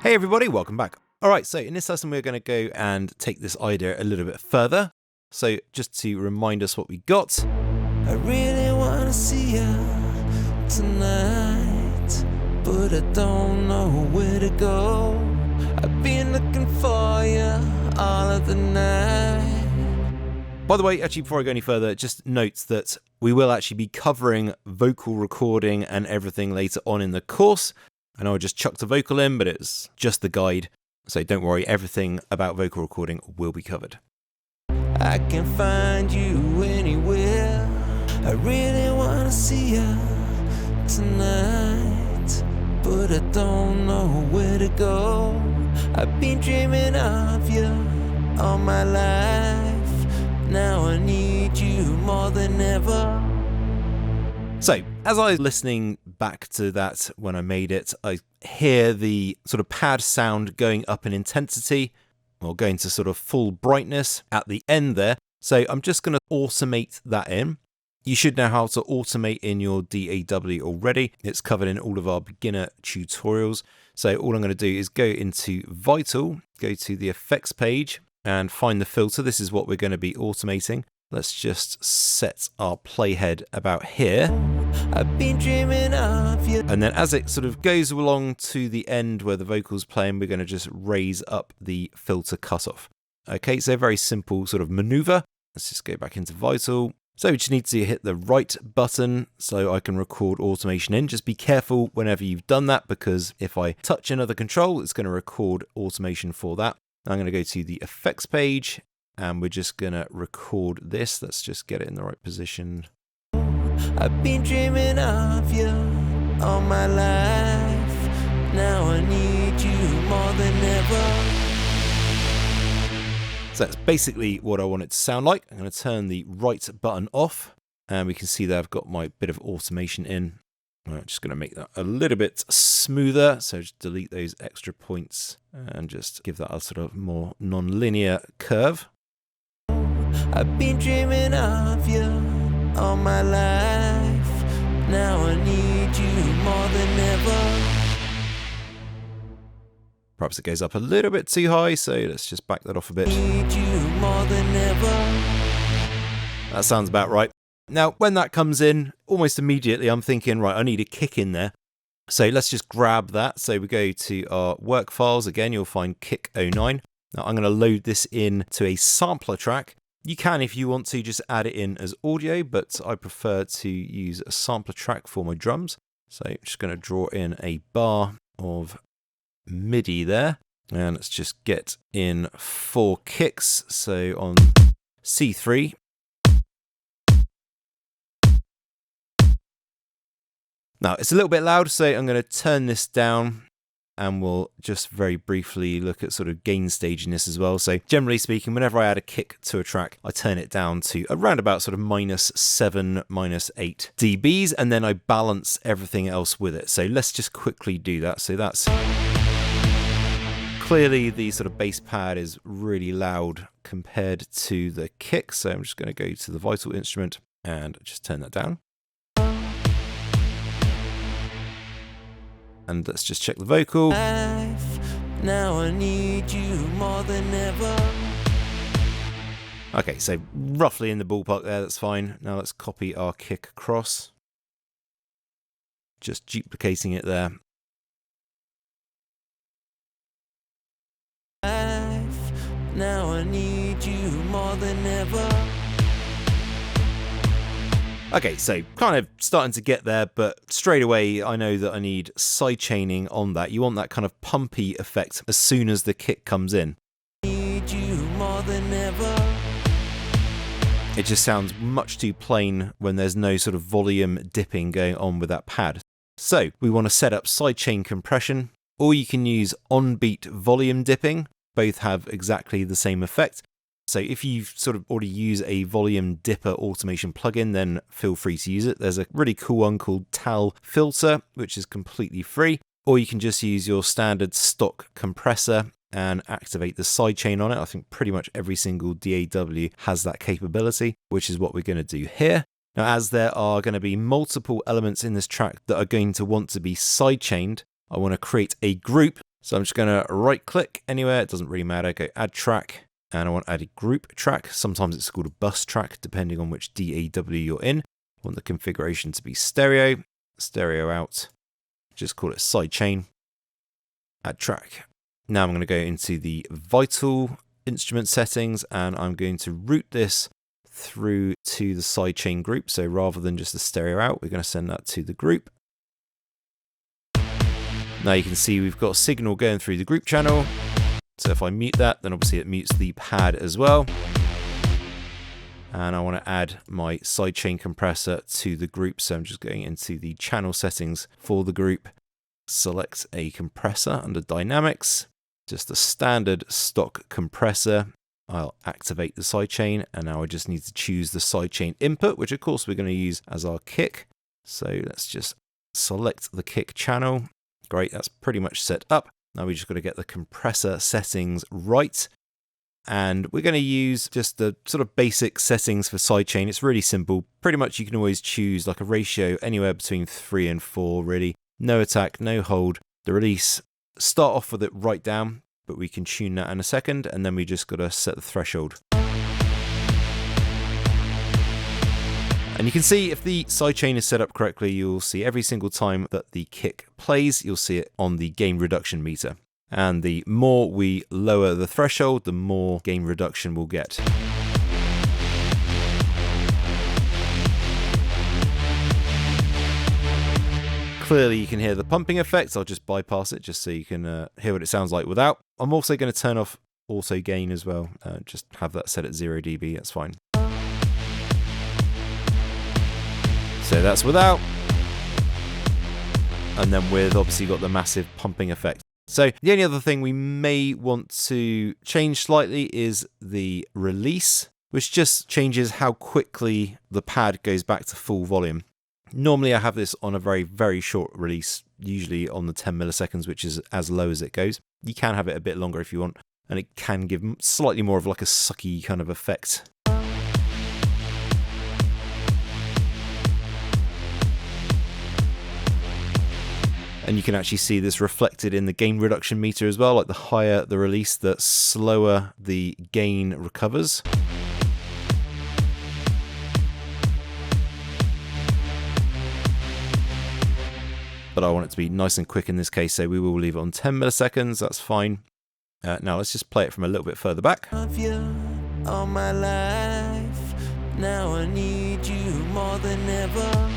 Hey everybody, welcome back. Alright, so in this lesson we're going to go and take this idea a little bit further. So just to remind us what we got. I really wanna see you tonight, but I don't know where to go. I've been looking for you all of the night. By the way, actually before I go any further, just note that we will actually be covering vocal recording and everything later on in the course. I know I just chucked a vocal in, but it's just the guide. So don't worry, everything about vocal recording will be covered. I can find you anywhere. I really wanna see you tonight, but I don't know where to go. I've been dreaming of you all my life. Now I need you more than ever. So, as I was listening back to that when I made it, I hear the sort of pad sound going up in intensity, or going to sort of full brightness at the end there. So I'm just going to automate that in. You should know how to automate in your DAW already. It's covered in all of our beginner tutorials. So all I'm going to do is go into Vital, go to the effects page and find the filter. This is what we're going to be automating. Let's just set our playhead about here. I've been dreaming of you. And then as it sort of goes along to the end where the vocal's playing, we're going to just raise up the filter cutoff. Okay, so very simple sort of maneuver. Let's just go back into Vital. So we just need to hit the right button so I can record automation in. Just be careful whenever you've done that, because if I touch another control, it's going to record automation for that. I'm going to go to the effects page and we're just going to record this. Let's just get it in the right position. I've been dreaming of you all my life. Now I need you more than ever. So that's basically what I want it to sound like. I'm going to turn the right button off and we can see that I've got my bit of automation in. I'm just going to make that a little bit smoother. So just delete those extra points and just give that a sort of more non-linear curve. I've been dreaming of you all my life. Now I need you more than ever. Perhaps it goes up a little bit too high, so let's just back that off a bit. Need you more than ever. That sounds about right. Now, when that comes in, almost immediately I'm thinking, right, I need a kick in there. So let's just grab that. So we go to our work files. Again, you'll find kick 09. Now I'm going to load this in to a sampler track. You can, if you want to, just add it in as audio, but I prefer to use a sampler track for my drums. So I'm just going to draw in a bar of MIDI there. And let's just get in 4 kicks. So on C3. Now it's a little bit loud, so I'm going to turn this down. And we'll just very briefly look at sort of gain staginess as well. So generally speaking, whenever I add a kick to a track, I turn it down to around about sort of -7, -8 dBs, and then I balance everything else with it. So let's just quickly do that. So that's clearly the sort of bass pad is really loud compared to the kick. So I'm just going to go to the Vital instrument and just turn that down. And let's just check the vocal. Now I need you more than ever. Okay, so roughly in the ballpark there, that's fine. Now let's copy our kick across. Just duplicating it there. Now I need you more than ever. Okay, so kind of starting to get there, but straight away I know that I need sidechaining on that. You want that kind of pumpy effect as soon as the kick comes in. Need you more than ever. It just sounds much too plain when there's no sort of volume dipping going on with that pad. So we want to set up sidechain compression, or you can use on-beat volume dipping. Both have exactly the same effect. So if you sort of already use a volume dipper automation plugin, then feel free to use it. There's a really cool one called Tal Filter, which is completely free. Or you can just use your standard stock compressor and activate the sidechain on it. I think pretty much every single DAW has that capability, which is what we're going to do here. Now, as there are going to be multiple elements in this track that are going to want to be sidechained, I want to create a group. So I'm just going to right click anywhere. It doesn't really matter. Go add track. And I want to add a group track. Sometimes it's called a bus track, depending on which DAW you're in. I want the configuration to be stereo. Stereo out. Just call it sidechain. Add track. Now I'm going to go into the vital instrument settings, and I'm going to route this through to the sidechain group. So rather than just the stereo out, we're going to send that to the group. Now you can see we've got a signal going through the group channel. So if I mute that, then obviously it mutes the pad as well. And I want to add my sidechain compressor to the group. So I'm just going into the channel settings for the group. Select a compressor under dynamics, just a standard stock compressor. I'll activate the sidechain, and now I just need to choose the sidechain input, which of course we're going to use as our kick. So let's just select the kick channel. Great, that's pretty much set up. Now we just got to get the compressor settings right. And we're going to use just the sort of basic settings for sidechain. It's really simple. Pretty much you can always choose like a ratio anywhere between 3 and 4 really. No attack, no hold. The release, start off with it right down, but we can tune that in a second. And then we just got to set the threshold. And you can see if the sidechain is set up correctly, you'll see every single time that the kick plays, you'll see it on the gain reduction meter. And the more we lower the threshold, the more gain reduction we'll get. Clearly you can hear the pumping effect. I'll just bypass it just so you can hear what it sounds like without. I'm also going to turn off auto gain as well. Just have that set at 0 dB, that's fine. So that's without. And then with, obviously, got the massive pumping effect. So the only other thing we may want to change slightly is the release, which just changes how quickly the pad goes back to full volume. Normally I have this on a very, very short release, usually on the 10 milliseconds, which is as low as it goes. You can have it a bit longer if you want, and it can give slightly more of like a sucky kind of effect. And you can actually see this reflected in the gain reduction meter as well. Like the higher the release, the slower the gain recovers. But I want it to be nice and quick in this case, so we will leave it on 10 milliseconds. That's fine. Now let's just play it from a little bit further back. All my life, now I need you more than ever.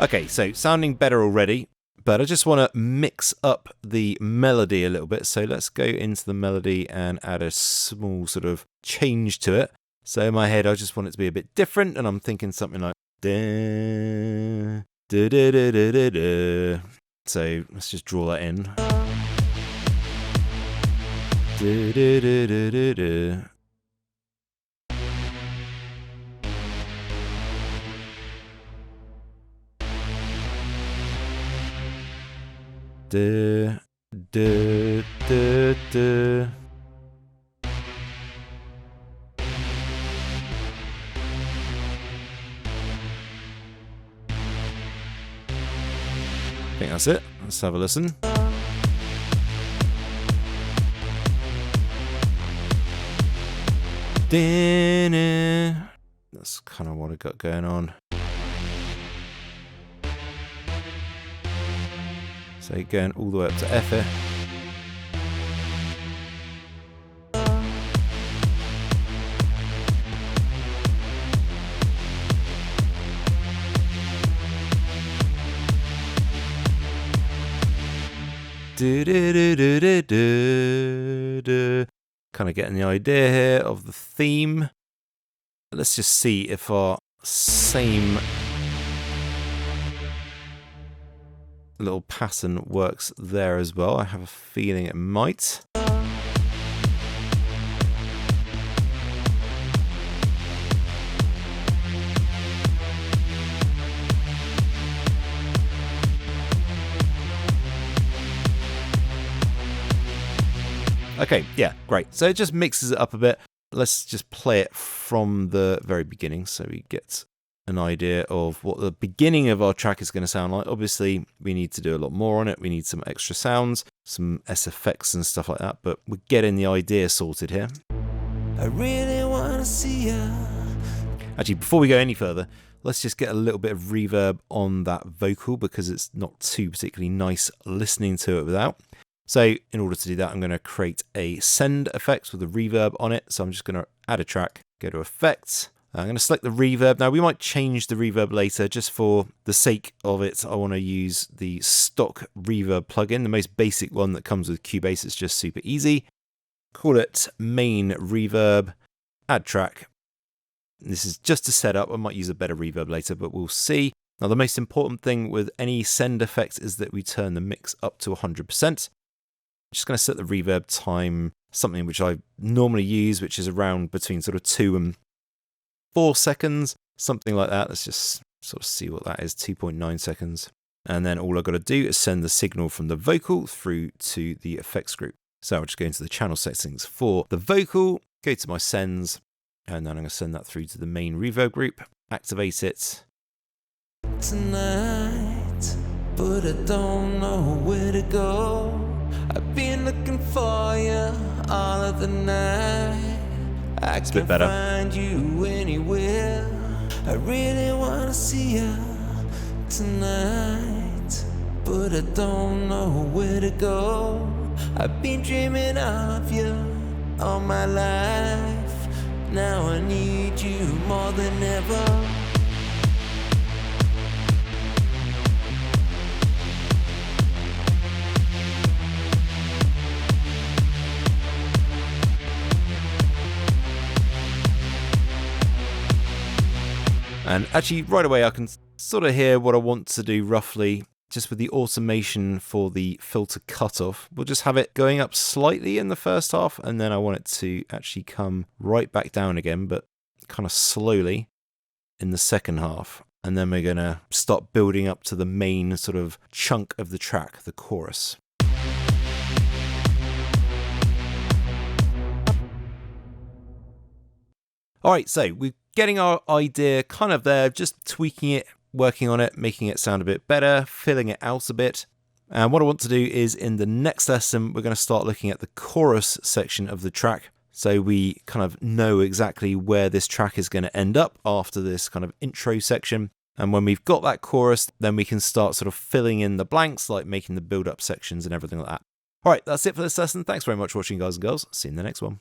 Okay, so sounding better already, but I just want to mix up the melody a little bit. So let's go into the melody and add a small sort of change to it. So in my head, I just want it to be a bit different, and I'm thinking something like da, da, da, da, da, da, da. So let's just draw that in. Da, da, da, da, da, da. Da, da, da, da. I think that's it. Let's have a listen. That's kind of what I got going on. So going all the way up to F here. Kind of getting the idea here of the theme. Let's just see if our same little pattern works there as well. I have a feeling it might. Okay, yeah, great. So it just mixes it up a bit. Let's just play it from the very beginning. So we get an idea of what the beginning of our track is going to sound like. Obviously, we need to do a lot more on it. We need some extra sounds, some SFX and stuff like that, but we're getting the idea sorted here. I really wanna see ya. Actually, before we go any further, let's just get a little bit of reverb on that vocal because it's not too particularly nice listening to it without. So in order to do that, I'm going to create a send effect with a reverb on it. So I'm just going to add a track, go to effects. I'm going to select the reverb. Now we might change the reverb later just for the sake of it. I want to use the stock reverb plugin, the most basic one that comes with Cubase. It's just super easy. Call it main reverb, add track. This is just to set up. I might use a better reverb later, but we'll see. Now, the most important thing with any send effect is that we turn the mix up to 100%. I'm just going to set the reverb time, something which I normally use, which is around between sort of 2 and 4 seconds, something like that. Let's just sort of see what that is, 2.9 seconds. And then all I've got to do is send the signal from the vocal through to the effects group. So I'll just go into the channel settings for the vocal, go to my sends, and then I'm going to send that through to the main reverb group, activate it. Tonight, but I don't know where to go. I've been looking for you all of the night. I It's a bit can't better. find you anywhere. I really wanna see you tonight, but I don't know where to go. I've been dreaming of you all my life. Now I need you more than ever. And actually, right away, I can sort of hear what I want to do roughly, just with the automation for the filter cutoff. We'll just have it going up slightly in the first half, and then I want it to actually come right back down again, but kind of slowly in the second half. And then we're going to start building up to the main sort of chunk of the track, the chorus. All right, so we're getting our idea kind of there, just tweaking it, working on it, making it sound a bit better, filling it out a bit. And what I want to do is in the next lesson, we're going to start looking at the chorus section of the track. So we kind of know exactly where this track is going to end up after this kind of intro section. And when we've got that chorus, then we can start sort of filling in the blanks, like making the build-up sections and everything like that. All right, that's it for this lesson. Thanks very much for watching, guys and girls. See you in the next one.